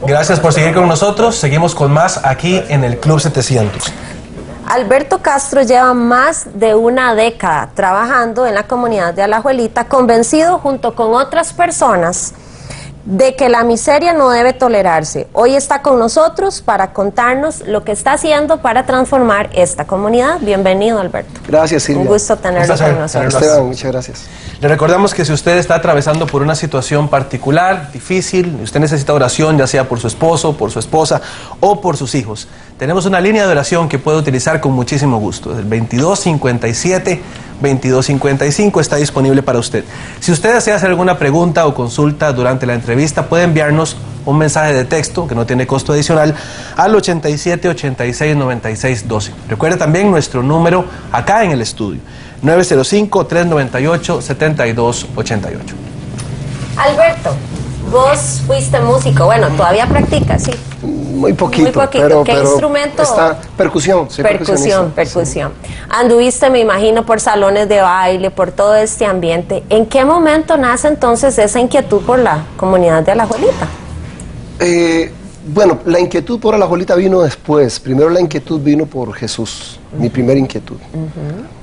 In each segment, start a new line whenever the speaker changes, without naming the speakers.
Gracias por seguir con nosotros. Seguimos con más aquí en el Club 700.
Alberto Castro lleva más de una década trabajando en la comunidad de Alajuelita, convencido junto con otras personas de que la miseria no debe tolerarse. Hoy está con nosotros para contarnos lo que está haciendo para transformar esta comunidad. Bienvenido, Alberto.
Gracias, Silvia.
Un gusto tenerlo con nosotros.
Esteban, muchas gracias.
Le recordamos que si usted está atravesando por una situación particular, difícil, usted necesita oración, ya sea por su esposo, por su esposa o por sus hijos, tenemos una línea de oración que puede utilizar con muchísimo gusto. El 2257-2255 está disponible para usted. Si usted desea hacer alguna pregunta o consulta durante la entrevista, puede enviarnos un mensaje de texto que no tiene costo adicional al 87869612. Recuerde también nuestro número acá en el estudio, 905-398-7288.
Alberto, vos fuiste músico, bueno, todavía practicas, sí.
Muy poquito.
Muy poquito. ¿Qué
pero
instrumento?
Está percusión. Soy
percusión. Sí. Anduviste, me imagino, por salones de baile, por todo este ambiente. ¿En qué momento nace entonces esa inquietud por la comunidad de Alajuelita?
Bueno, la inquietud por Alajuelita vino después. Primero la inquietud vino por Jesús, mi primera inquietud.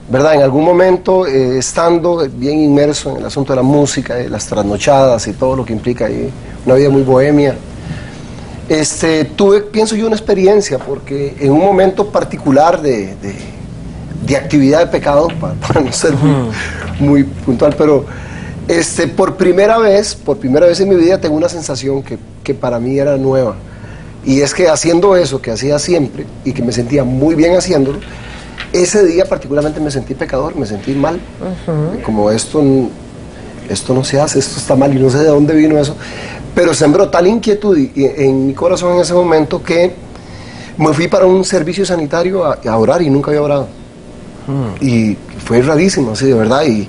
¿Verdad? En algún momento, estando bien inmerso en el asunto de la música, de las trasnochadas y todo lo que implica ahí, una vida muy bohemia, tuve, pienso yo, una experiencia, porque en un momento particular de actividad de pecado, para no ser muy puntual, pero por primera vez en mi vida tengo una sensación que para mí era nueva, y es que haciendo eso que hacía siempre y que me sentía muy bien haciéndolo, ese día particularmente me sentí pecador, me sentí mal, como esto no se hace, esto está mal, y no sé de dónde vino eso, pero sembró tal inquietud en mi corazón en ese momento que me fui para un servicio sanitario a orar, y nunca había orado. Y fue rarísimo, así de verdad, y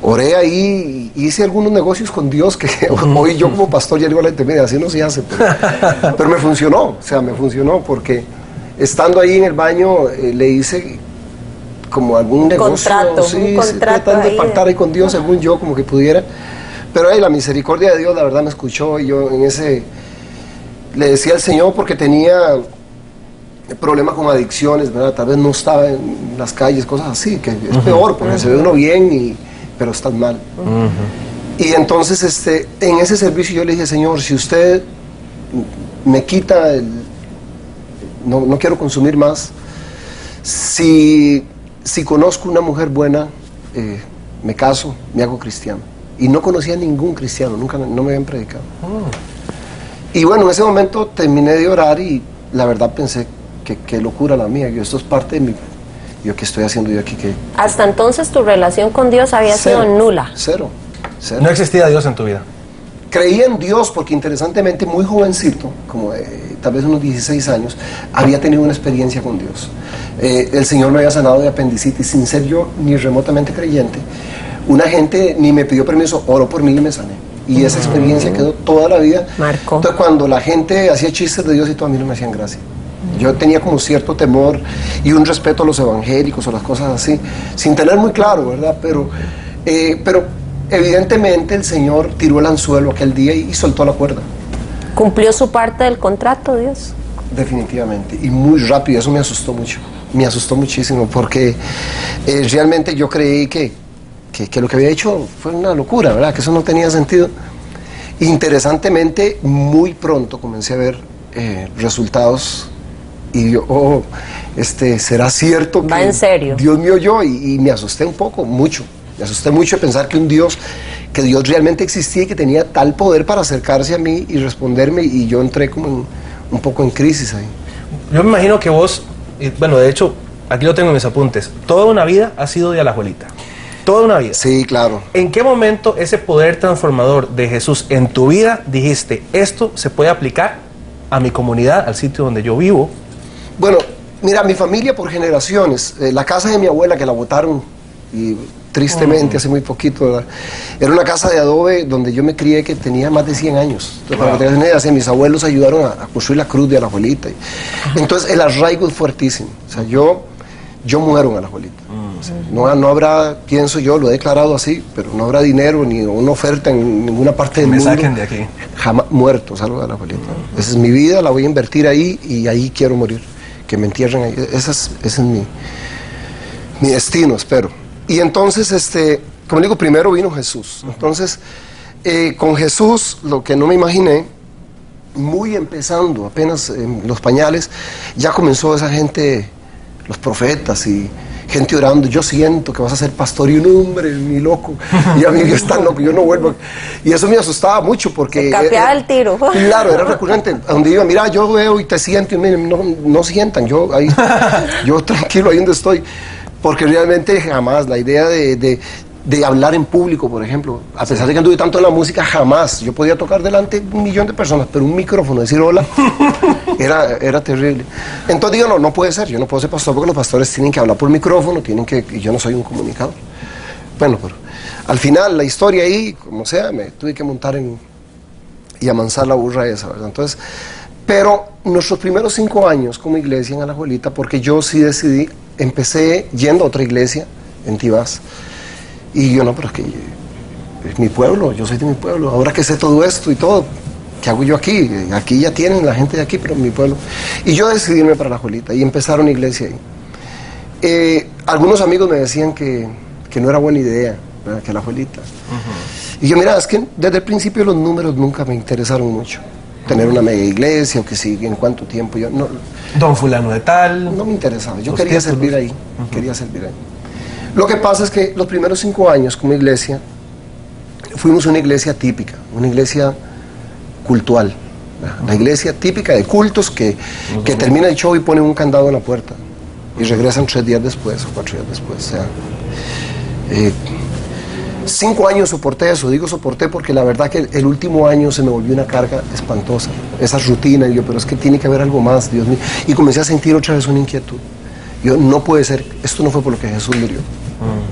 oré ahí, y hice algunos negocios con Dios que hoy yo como pastor ya digo a la gente, mira, así no se hace, pero me funcionó, o sea, me funcionó, porque estando ahí en el baño le hice como algún negocio,
un contrato
tratando de pactar ahí con Dios, según yo, como que pudiera. Pero ahí la misericordia de Dios, la verdad, me escuchó, y yo en ese le decía al Señor, porque tenía problemas con adicciones, ¿verdad? Tal vez no estaba en las calles, cosas así, que es peor, porque se ve uno bien, pero estás mal. Y entonces, en ese servicio yo le dije, Señor, si usted me quita no quiero consumir más, si conozco una mujer buena, me caso, me hago cristiano. Y no conocía a ningún cristiano, no me habían predicado. Y bueno, en ese momento terminé de orar, y la verdad pensé que qué locura la mía, que esto es parte de yo qué estoy haciendo yo aquí.
Hasta entonces tu relación con Dios había sido nula.
Cero.
No existía Dios en tu vida.
Creía en Dios porque, interesantemente, muy jovencito, como tal vez unos 16 años, había tenido una experiencia con Dios. El Señor me había sanado de apendicitis sin ser yo ni remotamente creyente. Una gente ni me pidió permiso, oró por mí y me sané. Y esa experiencia quedó toda la vida.
Marcó.
Entonces, cuando la gente hacía chistes de Dios y todo, a mí no me hacían gracia. Yo tenía como cierto temor y un respeto a los evangélicos o las cosas así, sin tener muy claro, ¿verdad? Pero evidentemente el Señor tiró el anzuelo aquel día y soltó la cuerda.
¿Cumplió su parte del contrato, Dios?
Definitivamente, y muy rápido. Eso me asustó mucho, me asustó muchísimo, porque realmente yo creí que lo que había hecho fue una locura, ¿verdad? Que eso no tenía sentido. Interesantemente, muy pronto comencé a ver resultados, y yo, ¿será cierto que
¿va en serio?
Dios me oyó? Y me asusté un poco, mucho. Me asusté mucho de pensar que Dios realmente existía y que tenía tal poder para acercarse a mí y responderme, y yo entré como un poco en crisis ahí.
Yo me imagino que vos, bueno, de hecho, aquí lo tengo en mis apuntes, toda una vida ha sido de Alajuelita. Toda una vida.
Sí, claro.
¿En qué momento ese poder transformador de Jesús en tu vida dijiste, esto se puede aplicar a mi comunidad, al sitio donde yo vivo?
Bueno, mira, mi familia por generaciones, la casa de mi abuela, que la botaron, y tristemente hace muy poquito, ¿verdad? Era una casa de adobe donde yo me crié, que tenía más de 100 años. Entonces, para que tengas una idea, mis abuelos ayudaron a construir la cruz de Alajuelita. Entonces el arraigo es fuertísimo. O sea, yo muero en Alajuelita. O sea, no habrá, pienso yo, lo he declarado así, pero no habrá dinero ni una oferta en ninguna parte del
Me
mundo.
saquen de aquí.
Jamás muerto, salgo de la Juelita. Esa es mi vida, la voy a invertir ahí y ahí quiero morir. Que me entierren ahí. Ese es mi destino, espero. Y entonces, como digo, primero vino Jesús. Entonces, con Jesús, lo que no me imaginé, muy empezando, apenas en los pañales, ya comenzó esa gente, los profetas y gente orando, yo siento que vas a ser pastor, y un hombre, ni loco, y a mí yo tan loco, yo no vuelvo. Y eso me asustaba mucho porque...
Se capeaba el tiro.
Claro, era recurrente, a donde iba, mira, yo veo y te siento, y miren, no sientan, yo tranquilo ahí donde estoy, porque realmente jamás, la idea de hablar en público, por ejemplo, a pesar de que anduve tanto en la música, jamás, yo podía tocar delante de 1 millón de personas, pero un micrófono, decir hola, era terrible. Entonces digo, no puede ser, yo no puedo ser pastor porque los pastores tienen que hablar por micrófono, y yo no soy un comunicador. Bueno, pero al final, la historia ahí, como sea, me tuve que montar y amansar la burra esa, ¿verdad? Entonces, pero nuestros primeros 5 años como iglesia en Alajuelita, porque yo sí decidí, empecé yendo a otra iglesia en Tibás. Y yo, no, pero es que es mi pueblo, yo soy de mi pueblo, ahora que sé todo esto y todo, ¿qué hago yo aquí? Aquí ya tienen la gente de aquí, pero en mi pueblo. Y yo decidí irme para Alajuelita y empezar una iglesia ahí. Algunos amigos me decían que no era buena idea, ¿verdad? Que Alajuelita. Y yo, mira, es que desde el principio los números nunca me interesaron mucho. Tener una mega iglesia, o que sí, en cuánto tiempo, yo no...
Don fulano de tal.
No me interesaba, yo quería servir ahí, quería servir ahí. Lo que pasa es que los primeros 5 años como iglesia, fuimos una iglesia típica, una iglesia cultual, ¿verdad? La iglesia típica de cultos que termina el show y ponen un candado en la puerta y regresan 3 días después o 4 días después. O sea, 5 años soporté eso, digo soporté porque la verdad que el último año se me volvió una carga espantosa, esa rutina, y yo, pero es que tiene que haber algo más, Dios mío, y comencé a sentir otra vez una inquietud. Yo, no puede ser, esto no fue por lo que Jesús murió.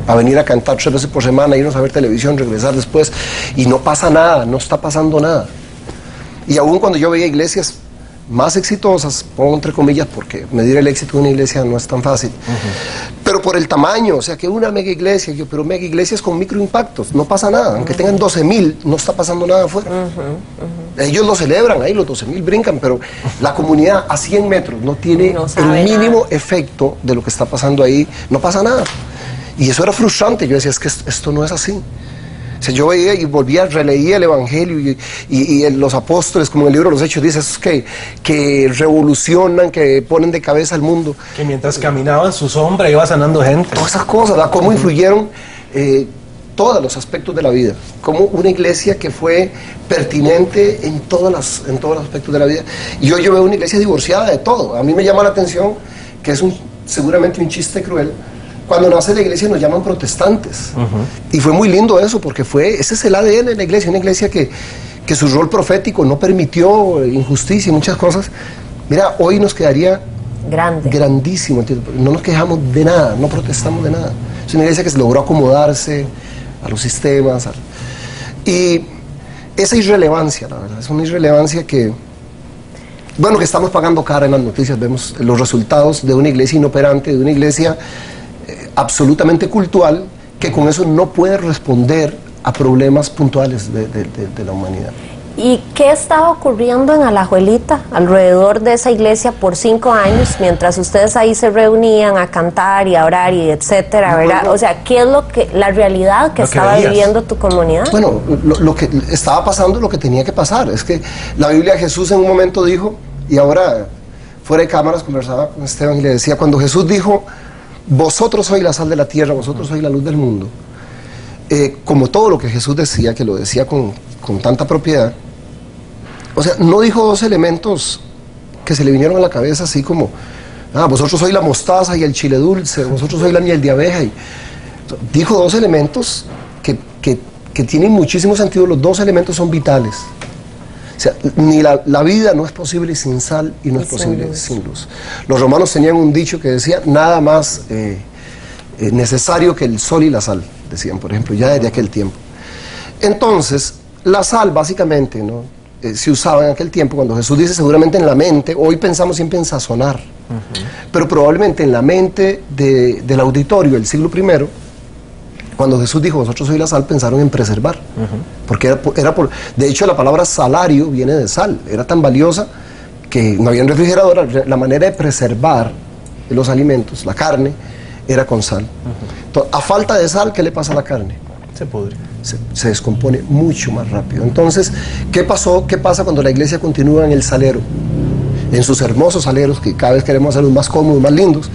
A venir a cantar 3 veces por semana, irnos a ver televisión, regresar después, y no pasa nada, no está pasando nada. Y aún cuando yo veía iglesias más exitosas, pongo entre comillas, porque medir el éxito de una iglesia no es tan fácil, pero por el tamaño, o sea, que una mega iglesia, pero mega iglesias con microimpactos, no pasa nada, aunque tengan 12,000, no está pasando nada afuera. Ellos lo celebran, ahí los 12,000 brincan, pero la comunidad a 100 metros no tiene el mínimo efecto de lo que está pasando ahí, no pasa nada. Y eso era frustrante, yo decía, es que esto no es así. O sea, yo veía y volvía, releía el Evangelio y los apóstoles, como en el libro de los Hechos, dice esos que revolucionan, que ponen de cabeza al mundo.
Que mientras caminaban su sombra iba sanando gente.
Todas esas cosas, ¿verdad? Cómo influyeron todos los aspectos de la vida. Como una iglesia que fue pertinente en todos los aspectos de la vida. Y hoy yo veo una iglesia divorciada de todo. A mí me llama la atención que es seguramente un chiste cruel. Cuando nace la iglesia nos llaman protestantes. Y fue muy lindo eso, porque ese es el ADN de la iglesia, una iglesia que su rol profético no permitió injusticia y muchas cosas. Mira, hoy nos quedaría grandísimo, ¿entiendes? No nos quejamos de nada, no protestamos de nada. Es una iglesia que se logró acomodarse a los sistemas. Y esa irrelevancia, la verdad, es una irrelevancia que, bueno, que estamos pagando cara en las noticias, vemos los resultados de una iglesia inoperante, de una iglesia absolutamente cultural, que con eso no puede responder a problemas puntuales de la humanidad.
¿Y qué estaba ocurriendo en Alajuelita alrededor de esa iglesia por 5 años, mientras ustedes ahí se reunían a cantar y a orar y etcétera, ¿verdad? O sea, ¿qué es la realidad que estaba viviendo tu comunidad?
Bueno, lo que estaba pasando, lo que tenía que pasar, es que la Biblia de Jesús en un momento dijo, y ahora fuera de cámaras conversaba con Esteban y le decía, cuando Jesús dijo, vosotros sois la sal de la tierra, vosotros sois la luz del mundo, como todo lo que Jesús decía, que lo decía con tanta propiedad, o sea, no dijo 2 elementos que se le vinieron a la cabeza así como, vosotros sois la mostaza y el chile dulce, vosotros sois la miel de abeja, dijo 2 elementos que tienen muchísimo sentido, los 2 elementos son vitales. O sea, ni la vida no es posible sin sal y no es posible sin luz. Los romanos tenían un dicho que decía, nada más necesario que el sol y la sal, decían, por ejemplo, ya desde aquel tiempo. Entonces, la sal básicamente, ¿no? Se usaba en aquel tiempo, cuando Jesús dice seguramente en la mente, hoy pensamos siempre en sazonar. Pero probablemente en la mente del auditorio del siglo I, cuando Jesús dijo, vosotros sois la sal, pensaron en preservar. Porque de hecho, la palabra salario viene de sal. Era tan valiosa que no había refrigerador. La manera de preservar los alimentos, la carne, era con sal. Entonces, a falta de sal, ¿qué le pasa a la carne?
Se pudre.
Se descompone mucho más rápido. Entonces, ¿qué pasa cuando la iglesia continúa en el salero? En sus hermosos saleros, que cada vez queremos hacerlos más cómodos, más lindos.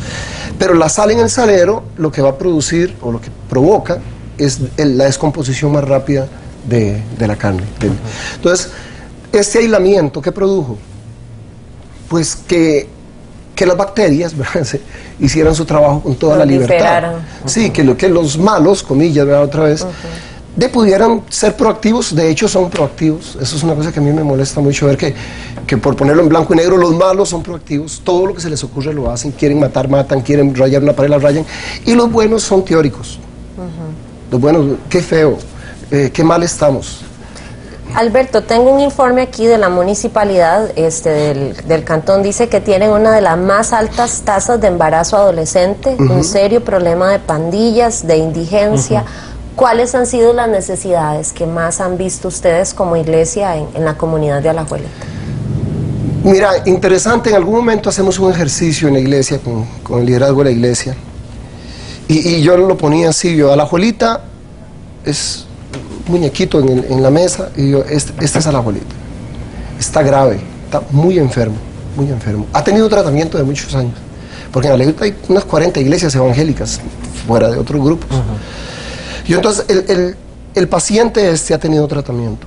Pero la sal en el salero lo que va a producir, o lo que provoca, es la descomposición más rápida de la carne. Entonces, este aislamiento, ¿qué produjo? Pues que las bacterias, ¿verdad?, hicieran su trabajo con toda la libertad. Sí, que los malos, comillas, ¿verdad?, otra vez, pudieran ser proactivos. De hecho son proactivos. Eso es una cosa que a mí me molesta mucho, ver que por ponerlo en blanco y negro, los malos son proactivos. Todo lo que se les ocurre lo hacen. Quieren matar, matan. Quieren rayar una pared, la rayan. Y los buenos son teóricos. Los buenos, qué feo, qué mal estamos.
Alberto, tengo un informe aquí de la municipalidad del cantón. Dice que tienen una de las más altas tasas de embarazo adolescente, un serio problema de pandillas, de indigencia. ¿Cuáles han sido las necesidades que más han visto ustedes como iglesia en la comunidad de Alajuelita?
Mira, interesante, en algún momento hacemos un ejercicio en la iglesia, con el liderazgo de la iglesia, y yo lo ponía así, Alajuelita es muñequito en la mesa, y yo, este es Alajuelita, está grave, está muy enfermo, ha tenido tratamiento de muchos años, porque en Alajuelita hay unas 40 iglesias evangélicas, fuera de otros grupos. Y entonces el paciente ha tenido tratamiento,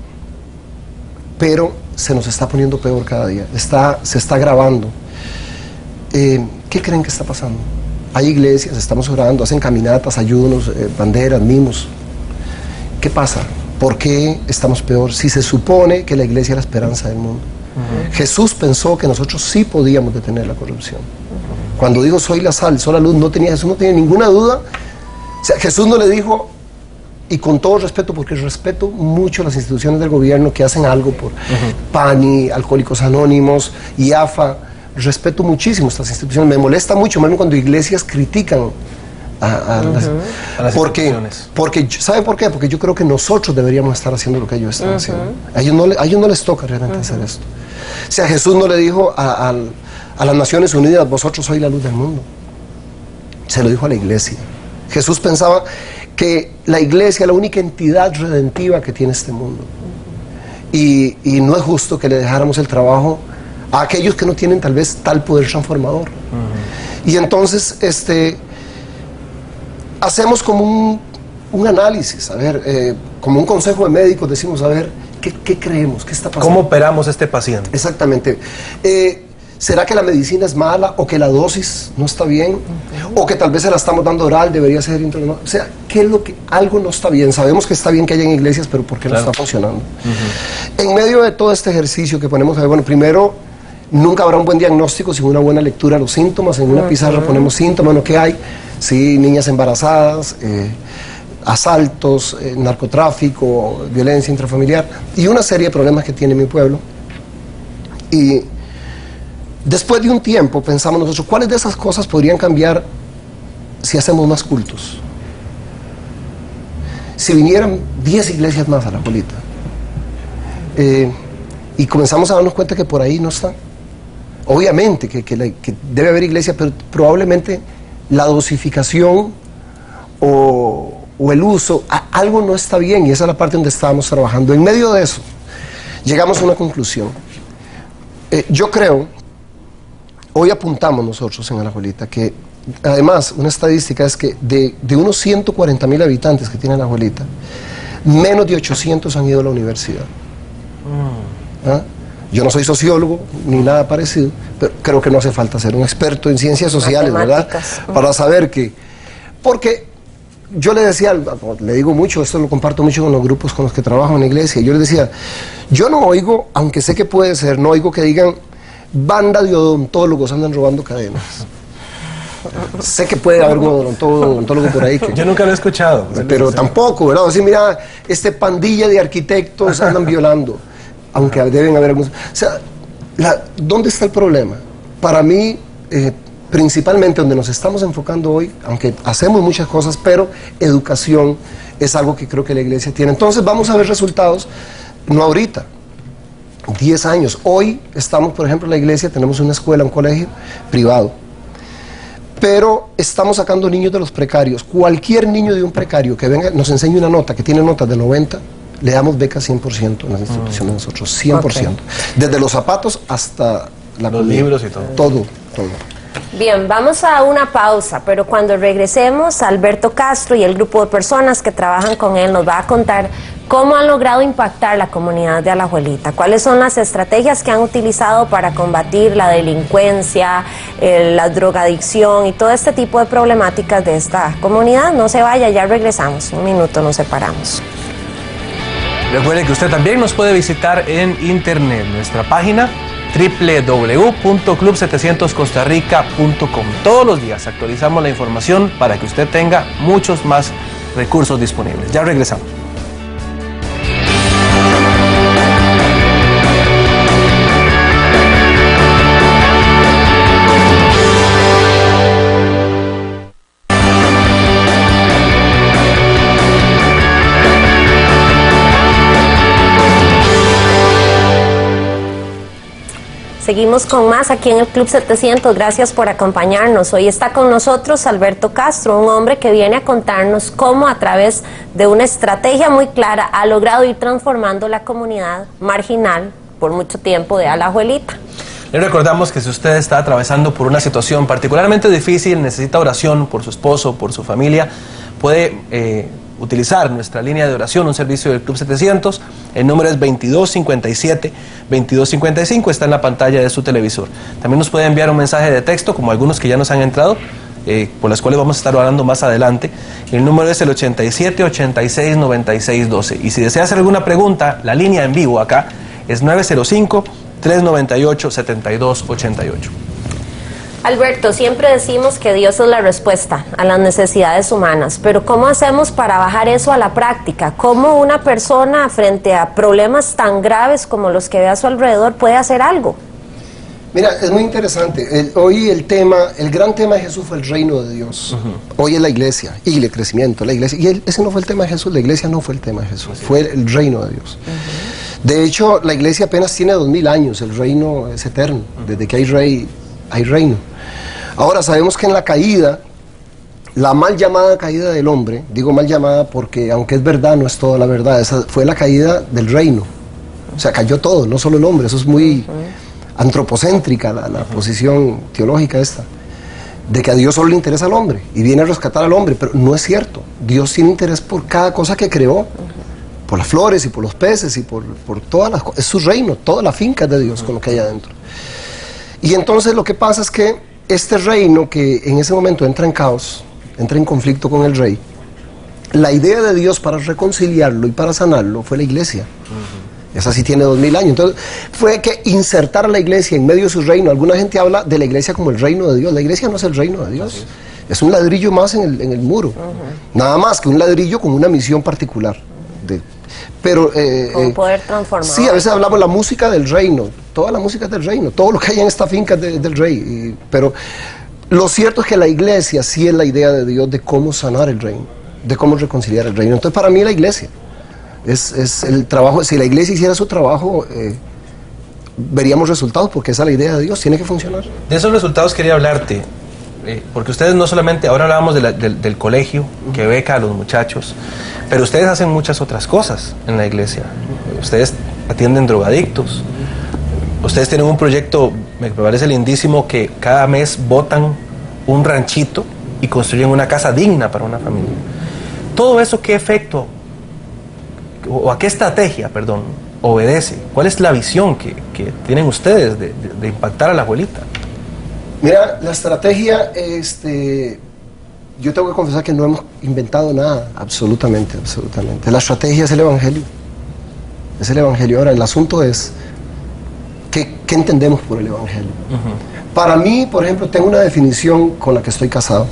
pero se nos está poniendo peor cada día, se está agravando. ¿Qué creen que está pasando? Hay iglesias, estamos orando, hacen caminatas, ayunos, banderas, mimos. ¿Qué pasa? ¿Por qué estamos peor? Si se supone que la iglesia es la esperanza del mundo. Jesús pensó que nosotros sí podíamos detener la corrupción. Cuando dijo soy la sal, soy la luz, Jesús no tenía ninguna duda. O sea, Jesús no le dijo, y con todo respeto, porque respeto mucho las instituciones del gobierno que hacen algo por PANI, Alcohólicos Anónimos, IAFA, respeto muchísimo estas instituciones. Me molesta mucho, más cuando iglesias critican a las instituciones. ¿Sabe por qué? Porque yo creo que nosotros deberíamos estar haciendo lo que ellos están haciendo. A ellos no les toca realmente hacer esto. O sea, Jesús no le dijo a las Naciones Unidas, vosotros sois la luz del mundo. Se lo dijo a la iglesia. Jesús pensaba que la iglesia es la única entidad redentiva que tiene este mundo. Y no es justo que le dejáramos el trabajo a aquellos que no tienen tal vez tal poder transformador. Y entonces hacemos como un análisis, a ver, como un consejo de médicos, decimos, a ver, ¿qué creemos? ¿Qué está pasando?
¿Cómo operamos a este paciente?
Exactamente. ¿Será que la medicina es mala, o que la dosis no está bien, o que tal vez se la estamos dando oral, debería ser intravenosa? O sea, ¿qué es lo que algo no está bien? Sabemos que está bien que haya en iglesias, pero ¿por qué no está funcionando? En medio de todo este ejercicio que ponemos, bueno, primero, nunca habrá un buen diagnóstico sin una buena lectura de los síntomas. En una pizarra ponemos síntomas, ¿no? ¿Qué hay? Sí, niñas embarazadas, asaltos, narcotráfico, violencia intrafamiliar y una serie de problemas que tiene mi pueblo. Y después de un tiempo pensamos nosotros, ¿cuáles de esas cosas podrían cambiar si hacemos más cultos? Si vinieran 10 iglesias más a Alajuelita. Y comenzamos a darnos cuenta que por ahí no está. Obviamente que debe haber iglesias, pero probablemente la dosificación o el uso, algo no está bien, y esa es la parte donde estábamos trabajando. En medio de eso, llegamos a una conclusión. Yo creo, hoy apuntamos nosotros en Alajuelita, que además una estadística es que de unos 140,000 habitantes que tiene Alajuelita, menos de 800 han ido a la universidad. ¿Ah? Yo no soy sociólogo ni nada parecido, pero creo que no hace falta ser un experto en ciencias sociales, ¿verdad? Para saber que, porque yo le decía, le digo mucho, esto lo comparto mucho con los grupos con los que trabajo en la iglesia, yo les decía, yo no oigo, aunque sé que puede ser, no oigo que digan, banda de odontólogos andan robando cadenas. Sé que puede haber un odontólogo por ahí.
Yo nunca lo he escuchado.
Pero tampoco, ¿verdad? Así, mira, pandilla de arquitectos andan violando, aunque deben haber algunos. O sea, ¿dónde está el problema? Para mí, principalmente donde nos estamos enfocando hoy, aunque hacemos muchas cosas, pero educación es algo que creo que la iglesia tiene. Entonces vamos a ver resultados, no ahorita, 10 años. Hoy estamos, por ejemplo, en la iglesia, tenemos una escuela, un colegio privado, pero estamos sacando niños de los precarios. Cualquier niño de un precario que venga, nos enseñe una nota, que tiene notas de 90, le damos becas 100% en las instituciones de nosotros, 100%. Okay. Desde los zapatos hasta
los libros y todo.
Todo.
Bien, vamos a una pausa, pero cuando regresemos, Alberto Castro y el grupo de personas que trabajan con él nos va a contar cómo han logrado impactar la comunidad de Alajuelita, cuáles son las estrategias que han utilizado para combatir la delincuencia, la drogadicción y todo este tipo de problemáticas de esta comunidad. No se vaya, ya regresamos, un minuto nos separamos.
Recuerde que usted también nos puede visitar en internet, nuestra página www.club700costarrica.com. Todos los días actualizamos la información para que usted tenga muchos más recursos disponibles. Ya regresamos.
Seguimos con más aquí en el Club 700, gracias por acompañarnos. Hoy está con nosotros Alberto Castro, un hombre que viene a contarnos cómo a través de una estrategia muy clara ha logrado ir transformando la comunidad marginal por mucho tiempo de Alajuelita.
Le recordamos que si usted está atravesando por una situación particularmente difícil, necesita oración por su esposo, por su familia, puede utilizar nuestra línea de oración, un servicio del Club 700. El número es 2257-2255, está en la pantalla de su televisor. También nos puede enviar un mensaje de texto, como algunos que ya nos han entrado, por las cuales vamos a estar hablando más adelante. El número es el 8786-9612. Y si desea hacer alguna pregunta, la línea en vivo acá es 905-398-7288.
Alberto, siempre decimos que Dios es la respuesta a las necesidades humanas, pero ¿cómo hacemos para bajar eso a la práctica? ¿Cómo una persona frente a problemas tan graves como los que ve a su alrededor puede hacer algo?
Mira, es muy interesante. Hoy el gran tema de Jesús fue el reino de Dios. Hoy es la iglesia y el crecimiento, la iglesia. Y ese no fue el tema de Jesús, la iglesia no fue el tema de Jesús, fue el reino de Dios. De hecho, la iglesia apenas tiene 2000 años, el reino es eterno. Desde que hay rey, hay reino. Ahora sabemos que en la caída, la mal llamada caída del hombre, digo mal llamada porque aunque es verdad, no es toda la verdad, esa fue la caída del reino. O sea, cayó todo, no solo el hombre, eso es muy antropocéntrica la posición teológica esta, de que a Dios solo le interesa al hombre y viene a rescatar al hombre, pero no es cierto. Dios tiene interés por cada cosa que creó, por las flores y por los peces y por todas las cosas, es su reino, toda la finca es de Dios con lo que hay adentro. Y entonces lo que pasa es que este reino que en ese momento entra en caos, entra en conflicto con el rey, la idea de Dios para reconciliarlo y para sanarlo fue la iglesia. Esa sí tiene 2000 años. Entonces fue que insertar a la iglesia en medio de su reino. Alguna gente habla de la iglesia como el reino de Dios. La iglesia no es el reino de Dios. Es un ladrillo más en el muro. Nada más que un ladrillo con una misión particular. Pero
como poder transformar.
Sí, a veces hablamos de la música del reino, toda la música es del reino, todo lo que hay en esta finca es del rey, pero lo cierto es que la iglesia sí es la idea de Dios de cómo sanar el reino, de cómo reconciliar el reino. Entonces para mí la iglesia es el trabajo. Si la iglesia hiciera su trabajo, veríamos resultados, porque esa es la idea de Dios, tiene que funcionar.
De esos resultados quería hablarte, porque ustedes no solamente, ahora hablábamos del colegio que beca a los muchachos, pero ustedes hacen muchas otras cosas en la iglesia. Ustedes atienden drogadictos, ustedes tienen un proyecto, me parece lindísimo, que cada mes botan un ranchito y construyen una casa digna para una familia. Todo eso, ¿qué efecto, o a qué estrategia, perdón, obedece? ¿Cuál es la visión que tienen ustedes de impactar a Alajuelita?
Mira, la estrategia, yo tengo que confesar que no hemos inventado nada, absolutamente. La estrategia es el Evangelio. Es el Evangelio. Ahora, el asunto es, ¿qué entendemos por el Evangelio? Para mí, por ejemplo, tengo una definición con la que estoy casado.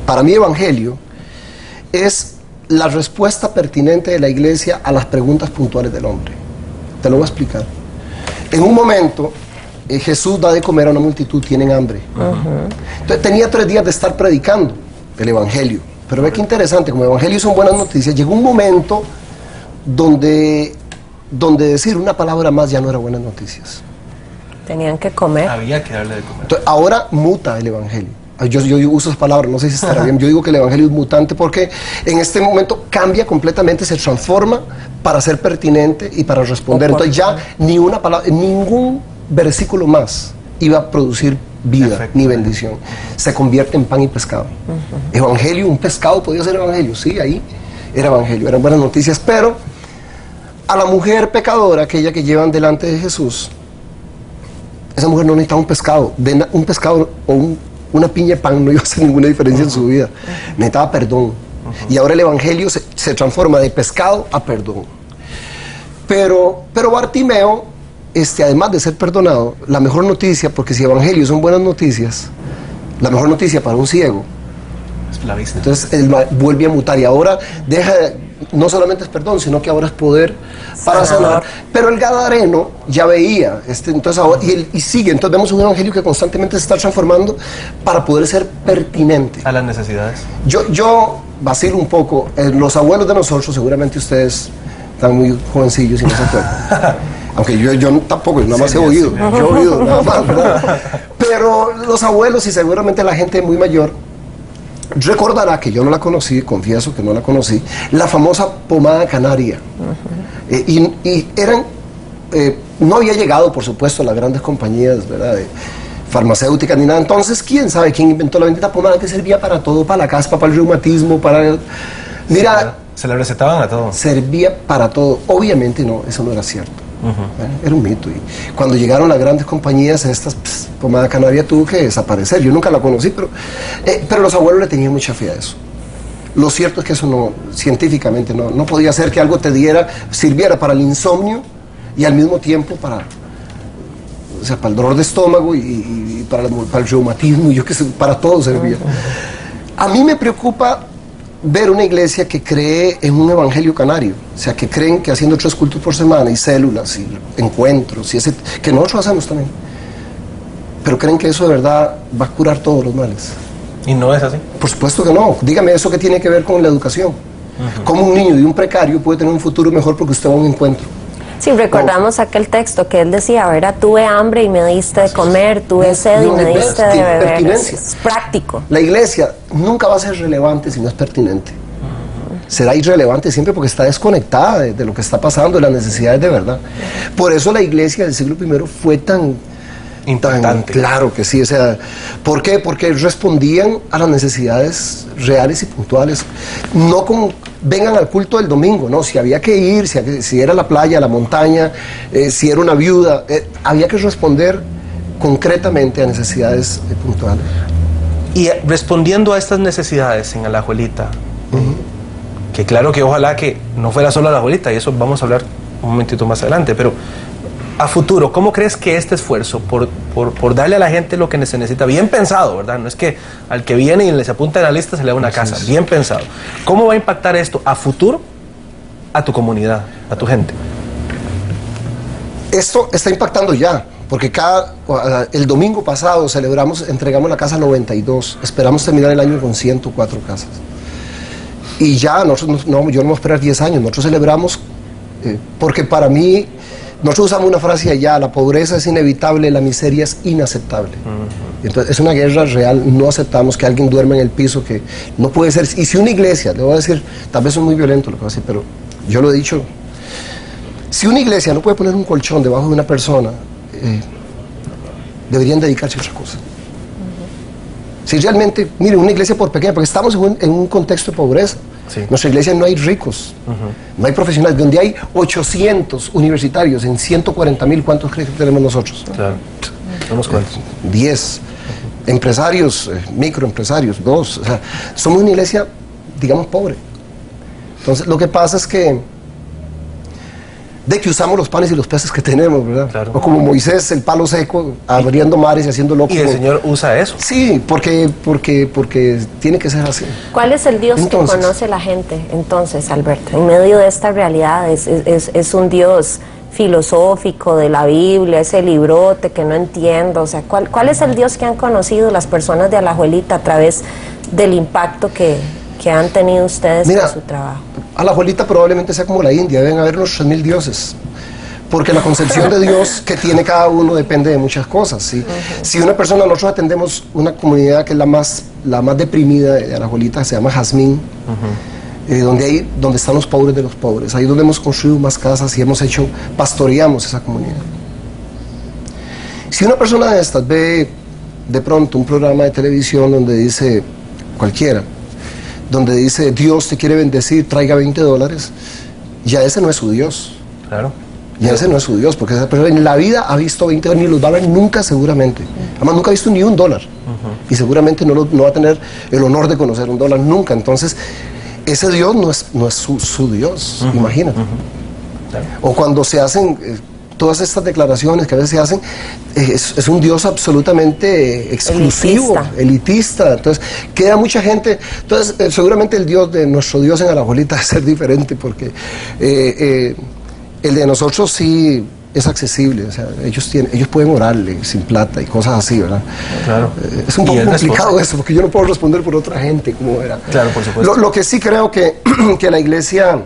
Para mí, Evangelio es la respuesta pertinente de la iglesia a las preguntas puntuales del hombre. Te lo voy a explicar. En un momento, Jesús da de comer a una multitud, tienen hambre. Entonces tenía 3 días de estar predicando el Evangelio. Pero ve qué interesante, como el Evangelio son buenas noticias, llegó un momento donde decir una palabra más ya no era buenas noticias.
Tenían que comer.
Había que darle de comer.
Entonces, ahora muta el Evangelio. Yo uso esas palabras, no sé si estará bien. Yo digo que el Evangelio es mutante porque en este momento cambia completamente, se transforma para ser pertinente y para responder. Entonces ya ni una palabra, ningún versículo más iba a producir vida ni bendición. Se convierte en pan y pescado. Evangelio, un pescado podía ser evangelio, sí, ahí era evangelio, eran buenas noticias, pero a la mujer pecadora, aquella que llevan delante de Jesús, esa mujer no necesitaba un pescado o una piña de pan no iba a hacer ninguna diferencia en su vida, necesitaba perdón. Y ahora el Evangelio se transforma de pescado a perdón. Pero Bartimeo, además de ser perdonado, la mejor noticia, porque si Evangelio son buenas noticias, la mejor noticia para un ciego
es la vista.
Entonces él vuelve a mutar y ahora no solamente es perdón, sino que ahora es poder para sanar. Pero el gadareno ya veía, entonces ahora, y sigue, entonces vemos un evangelio que constantemente se está transformando para poder ser pertinente
A las necesidades.
Yo vacilo un poco, los abuelos de nosotros, seguramente ustedes están muy jovencillos y no se acuerdan. Aunque yo tampoco, nada más he oído, yo he oído nada más, ¿verdad? Pero los abuelos y seguramente la gente muy mayor recordará, que yo no la conocí, confieso que no la conocí, la famosa pomada canaria. Y eran, no había llegado, por supuesto, a las grandes compañías, ¿verdad?, de farmacéuticas ni nada. Entonces, ¿quién sabe quién inventó la bendita pomada que servía para todo, para la caspa, para el reumatismo, para... Mira,
se la recetaban a todo.
Servía para todo. Obviamente no, eso no era cierto. Era un mito. Y cuando llegaron las grandes compañías, pomada canaria tuvo que desaparecer. Yo nunca la conocí, pero los abuelos le tenían mucha fe a eso. Lo cierto es que eso no, científicamente no podía ser que algo sirviera para el insomnio y al mismo tiempo para el dolor de estómago y para el reumatismo, yo qué sé, para todo servía. A mí me preocupa ver una iglesia que cree en un evangelio canario, o sea, que creen que haciendo 3 cultos por semana y células y encuentros, que nosotros hacemos también, pero creen que eso de verdad va a curar todos los males.
¿Y no es así?
Por supuesto que no. Dígame eso que tiene que ver con la educación. ¿Cómo un niño de un precario puede tener un futuro mejor porque usted va a un encuentro?
Sí, recordamos aquel texto que él decía, ¿verdad? Tuve hambre y me diste de comer, tuve sed y me diste de beber. Es práctico.
La iglesia nunca va a ser relevante si no es pertinente. Será irrelevante siempre porque está desconectada de lo que está pasando, de las necesidades de verdad. Por eso la iglesia del siglo I fue tan
importante.
Claro que sí. O sea, ¿por qué? Porque respondían a las necesidades reales y puntuales. No como vengan al culto del domingo, no, si había que ir, si era la playa, la montaña, si era una viuda, había que responder concretamente a necesidades puntuales.
Y respondiendo a estas necesidades en Alajuelita, que claro que ojalá que no fuera solo Alajuelita, y eso vamos a hablar un momentito más adelante, pero a futuro, ¿cómo crees que este esfuerzo por darle a la gente lo que se necesita, bien pensado, ¿verdad? No es que al que viene y les apunta en la lista se le da una casa, bien pensado. ¿Cómo va a impactar esto a futuro a tu comunidad, a tu gente?
Esto está impactando ya, porque el domingo pasado entregamos la casa 92, esperamos terminar el año con 104 casas. Y ya yo no voy a esperar 10 años, nosotros celebramos, porque para mí, nosotros usamos una frase allá, la pobreza es inevitable, la miseria es inaceptable. Entonces es una guerra real, no aceptamos que alguien duerma en el piso, que no puede ser. Y si una iglesia, le voy a decir, tal vez es muy violento lo que voy a decir, pero yo lo he dicho, si una iglesia no puede poner un colchón debajo de una persona, deberían dedicarse a otra cosa. Si realmente, mire, una iglesia por pequeña, porque estamos en un contexto de pobreza. Sí. Nuestra iglesia no hay ricos, no hay profesionales. Donde hay 800 universitarios en 140,000, ¿cuántos crees que tenemos nosotros?
Claro. ¿Somos cuántos?
10. Empresarios, microempresarios, 2. O sea, somos una iglesia, digamos, pobre. Entonces, lo que pasa es que usamos los panes y los peces que tenemos, ¿verdad? Claro. O como Moisés, el palo seco, abriendo mares y haciendo locos.
Y el Señor usa eso.
Sí, porque tiene que ser así.
¿Cuál es el Dios que conoce la gente, entonces, Alberto? En medio de esta realidad, ¿es un Dios filosófico de la Biblia, ese librote que no entiendo, o sea, ¿cuál es el Dios que han conocido las personas de Alajuelita a través del impacto que han tenido ustedes en su trabajo?
Alajuelita probablemente sea como la India, deben haber unos 3.000 dioses, porque la concepción de Dios que tiene cada uno depende de muchas cosas, ¿sí? Si una persona, nosotros atendemos una comunidad que es la más deprimida de Alajuelita, se llama Jazmín, donde están los pobres de los pobres, ahí donde hemos construido más casas y pastoreamos esa comunidad. Si una persona de estas ve de pronto un programa de televisión donde dice, cualquiera, donde dice Dios te quiere bendecir, traiga $20, ya ese no es su Dios.
Claro.
Ya ese no es su Dios, porque esa persona en la vida ha visto $20 ni los va a ver nunca seguramente. Además nunca ha visto ni $1. Y seguramente no va a tener el honor de conocer $1 nunca. Entonces, ese Dios no es su Dios, imagínate.
Claro.
O cuando se hacen todas estas declaraciones que a veces se hacen, es un Dios absolutamente exclusivo, elitista. Entonces, queda mucha gente. Entonces, seguramente el Dios de nuestro Dios en Alajuelita debe ser diferente, porque el de nosotros sí es accesible, o sea, ellos pueden orarle sin plata y cosas así, ¿verdad? Claro. Es un poco complicado eso, porque yo no puedo responder por otra gente, como era.
Claro, por supuesto.
Lo que sí creo que la iglesia,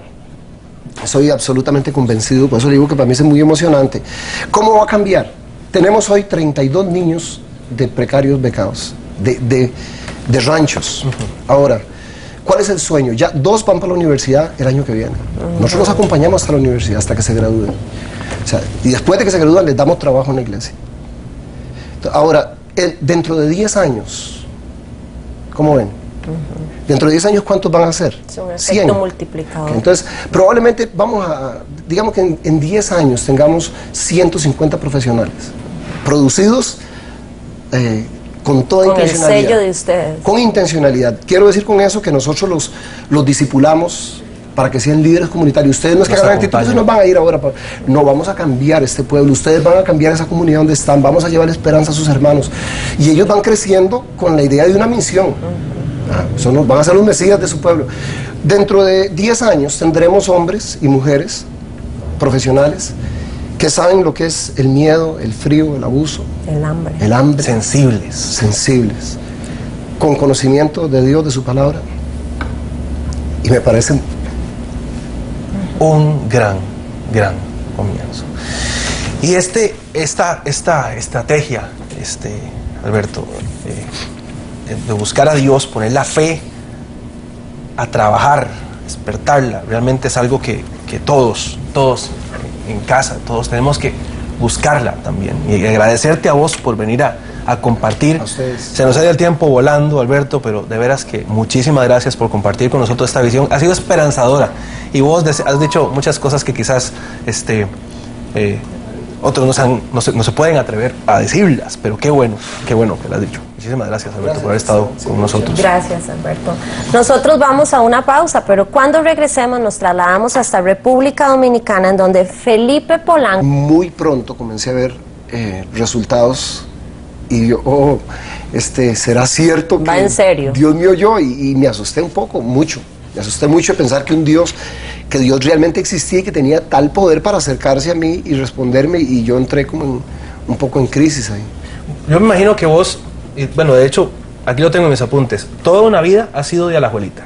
soy absolutamente convencido, por eso le digo que para mí es muy emocionante. ¿Cómo va a cambiar? Tenemos hoy 32 niños de precarios becados, de ranchos. Ahora, ¿cuál es el sueño? Ya 2 van para la universidad el año que viene. Nosotros los acompañamos hasta la universidad, hasta que se gradúen. O sea, y después de que se gradúan les damos trabajo en la iglesia. Ahora, dentro de 10 años, ¿cómo ven? Dentro de 10 años, ¿cuántos van a ser?
Es un efecto multiplicador.
Entonces, probablemente digamos que en 10 años tengamos 150 profesionales producidos con toda intencionalidad.
Con el sello de ustedes.
Con intencionalidad. Quiero decir con eso que nosotros los discipulamos para que sean líderes comunitarios. Ustedes no es que hagan actitudes y nos van a ir ahora. No, vamos a cambiar este pueblo. Ustedes van a cambiar esa comunidad donde están. Vamos a llevar esperanza a sus hermanos. Y ellos van creciendo con la idea de una misión. Van a ser los mesías de su pueblo. Dentro de 10 años tendremos hombres y mujeres profesionales que saben lo que es el miedo, el frío, el abuso, el hambre. Sensibles, con conocimiento de Dios, de su palabra. Y me parece un gran comienzo. Y esta estrategia, Alberto, de buscar a Dios, poner la fe a trabajar, despertarla, realmente es algo que todos en casa, todos tenemos que buscarla también. Y agradecerte a vos por venir a compartir. A ustedes.
Se nos ha ido el tiempo volando, Alberto, pero de veras que muchísimas gracias por compartir con nosotros esta visión. Ha sido esperanzadora. Y vos has dicho muchas cosas que quizás otros no se pueden atrever a decirlas, pero qué bueno que las has dicho. Muchísimas gracias, Alberto, por haber estado con nosotros.
Gracias, Alberto. Nosotros vamos a una pausa, pero cuando regresemos nos trasladamos hasta República Dominicana, en donde Felipe Polanco...
Muy pronto comencé a ver resultados y yo, ¿será cierto que...
¿Va en serio?
Dios me oyó y me asusté un poco, mucho. Me asusté mucho de pensar que Dios realmente existía y que tenía tal poder para acercarse a mí y responderme, y yo entré como un poco en crisis ahí.
Yo me imagino que vos, bueno, de hecho, aquí lo tengo en mis apuntes, toda una vida ha sido de Alajuelita.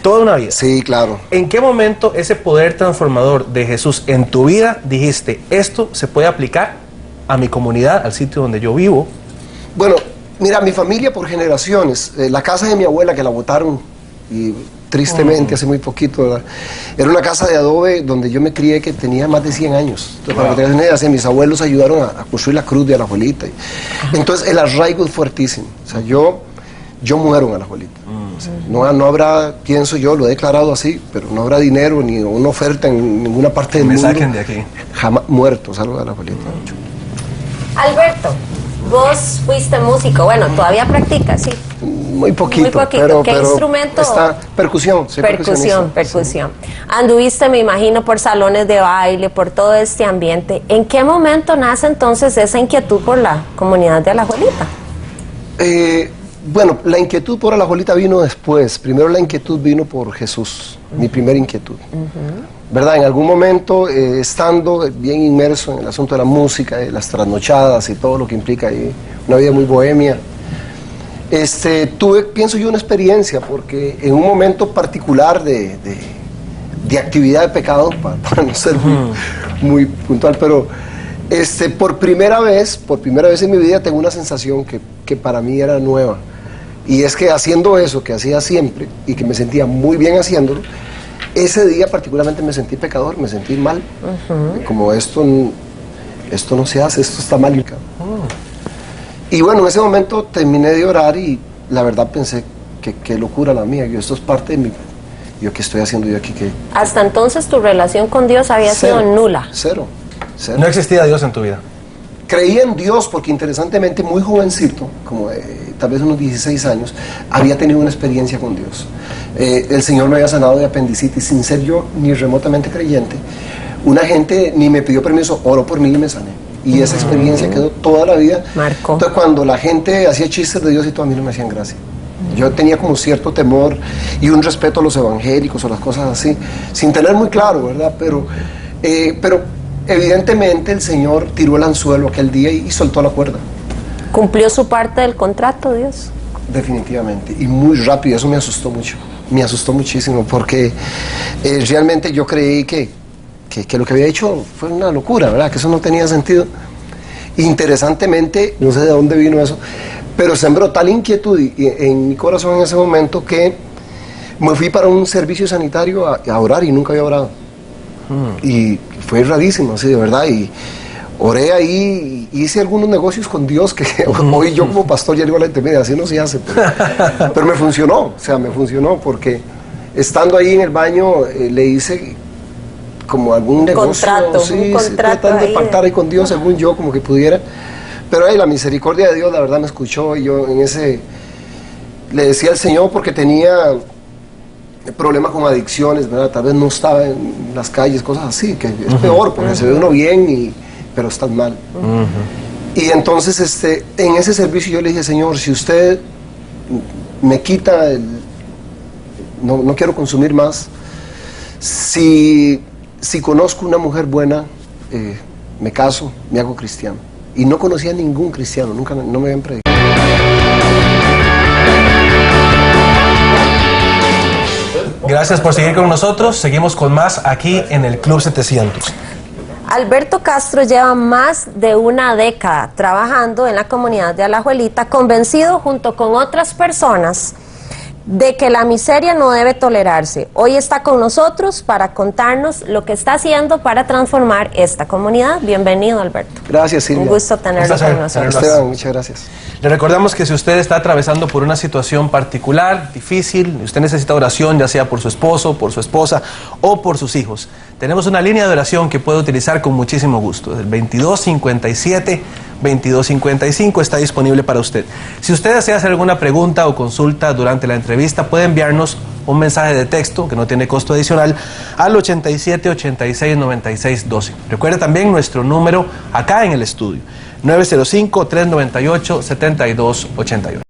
Toda una vida.
Sí, claro.
¿En qué momento ese poder transformador de Jesús en tu vida dijiste, esto se puede aplicar a mi comunidad, al sitio donde yo vivo?
Bueno, mira, mi familia por generaciones, la casa de mi abuela que la botaron y tristemente hace muy poquito, ¿verdad? Era una casa de adobe donde yo me crié, que tenía más de 100 años. Entonces, para que tengas una idea, mis abuelos ayudaron a construir la cruz de Alajuelita. Entonces el arraigo es fuertísimo. O sea, yo muero en Alajuelita. O sea, no habrá, pienso yo, lo he declarado así, pero no habrá dinero ni una oferta en ninguna parte del mundo.
Me saquen de aquí.
Jamás muerto, salgo de Alajuelita.
Alberto, vos fuiste músico, bueno, todavía practicas, sí.
Muy poquito.
Muy poquito. ¿Qué
pero
instrumento?
Está percusión. Soy
percusión. Sí. Anduviste, me imagino, por salones de baile, por todo este ambiente. ¿En qué momento nace entonces esa inquietud por la comunidad de Alajuelita?
Bueno, la inquietud por Alajuelita vino después. Primero la inquietud vino por Jesús, mi primera inquietud. ¿Verdad? En algún momento, estando bien inmerso en el asunto de la música, de las trasnochadas y todo lo que implica ahí, una vida muy bohemia, tuve, pienso yo, una experiencia, porque en un momento particular de actividad de pecado, para no ser muy puntual, pero por primera vez en mi vida tengo una sensación que para mí era nueva. Y es que haciendo eso que hacía siempre y que me sentía muy bien haciéndolo, ese día particularmente me sentí pecador, me sentí mal. Como esto no se hace, esto está mal. Y bueno, en ese momento terminé de orar y la verdad pensé que qué locura la mía, que esto es parte de mi... Yo, ¿qué estoy haciendo yo aquí?
Hasta entonces tu relación con Dios había sido nula.
Cero.
No existía Dios en tu vida.
Creí en Dios porque interesantemente muy jovencito, como tal vez unos 16 años, había tenido una experiencia con Dios. El Señor me había sanado de apendicitis sin ser yo ni remotamente creyente. Una gente ni me pidió permiso, oró por mí y me sané. Y esa experiencia quedó toda la vida.
Marcó.
Entonces cuando la gente hacía chistes de Dios y todo, a mí no me hacían gracia. Yo tenía como cierto temor y un respeto a los evangélicos o las cosas así, sin tener muy claro, ¿verdad? Pero evidentemente el Señor tiró el anzuelo aquel día y soltó la cuerda.
¿Cumplió su parte del contrato, Dios?
Definitivamente, y muy rápido. Eso me asustó mucho, me asustó muchísimo, porque realmente yo creí que lo que había hecho fue una locura, ¿verdad? Que eso no tenía sentido. Interesantemente, no sé de dónde vino eso, pero sembró tal inquietud en mi corazón en ese momento que me fui para un servicio sanitario a orar y nunca había orado. Y fue rarísimo, así de verdad, y oré ahí, y hice algunos negocios con Dios que hoy yo como pastor ya digo a la gente, mira, así no se hace, pero me funcionó, o sea, me funcionó porque estando ahí en el baño le hice como algún negocio,
un contrato
tratando de pactar ahí con Dios, según yo, como que pudiera, pero ahí la misericordia de Dios, la verdad me escuchó, y yo en ese le decía al Señor porque tenía problemas con adicciones, ¿verdad? Tal vez no estaba en las calles, cosas así, que es peor, porque se ve uno bien, pero estás mal. Y entonces en ese servicio yo le dije, Señor, si usted me quita no quiero consumir más, si conozco una mujer buena, me caso, me hago cristiano. Y no conocía a ningún cristiano, nunca, no me habían predicado.
Gracias por seguir con nosotros. Seguimos con más aquí en el Club 700.
Alberto Castro lleva más de una década trabajando en la comunidad de Alajuelita, convencido junto con otras personas de que la miseria no debe tolerarse. Hoy está con nosotros para contarnos lo que está haciendo para transformar esta comunidad. Bienvenido, Alberto.
Gracias, Silvia.
Un gusto tenerlo con nosotros.
Esteban, muchas gracias.
Le recordamos que si usted está atravesando por una situación particular, difícil, usted necesita oración, ya sea por su esposo, por su esposa o por sus hijos, tenemos una línea de oración que puede utilizar con muchísimo gusto. El 2257-2255 está disponible para usted. Si usted desea hacer alguna pregunta o consulta durante la entrevista, puede enviarnos un mensaje de texto que no tiene costo adicional al 87 86 96 12. Recuerde también nuestro número acá en el estudio, 905-398-7288.